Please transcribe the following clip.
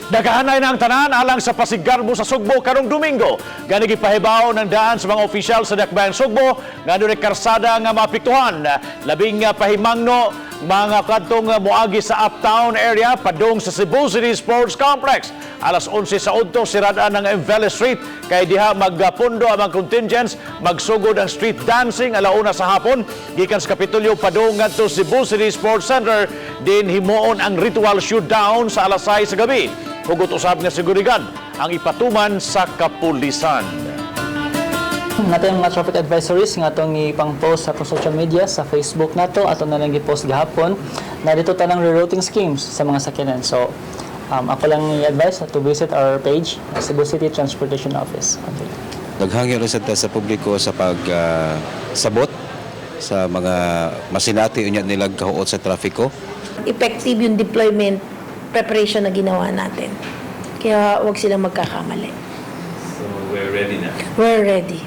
Nagahanay na ang tanan alang sa pasiggarbo sa Sugbo karong Domingo. Gani gipahibaw ng daan sa mga opisyal sa Dakbayan Sugbo nga doon karsada nga maapektuhan. Labing pahimangno mga kantong moagi sa uptown area padung sa Cebu City Sports Complex. Alas 11 sa udto sirada ng Envele Street kay diha magpundo ang mga contingents magsugod ang street dancing alauna sa hapon gikan sa Kapitolyo padung ngadto Cebu City Sports Center din himuon ang ritual showdown sa alas 6 sa gabi. Hugot usab nga seguridad ang ipatuman sa kapulisan. Nato yung mga traffic advisories nga itong ipang-post sa social media, sa Facebook nato ato na lang i-post gahapon na dito tanang rerouting schemes sa mga sakyanan. So, ako lang i-advise to visit our page, Cebu City Transportation Office. Okay. Naghangyo rin sa publiko sa pagsabot sa mga masinati unya nilang kahuot sa trafiko. Effective yung deployment preparation na ginawa natin. Kaya huwag silang magkakamali. So we're ready na? We're ready.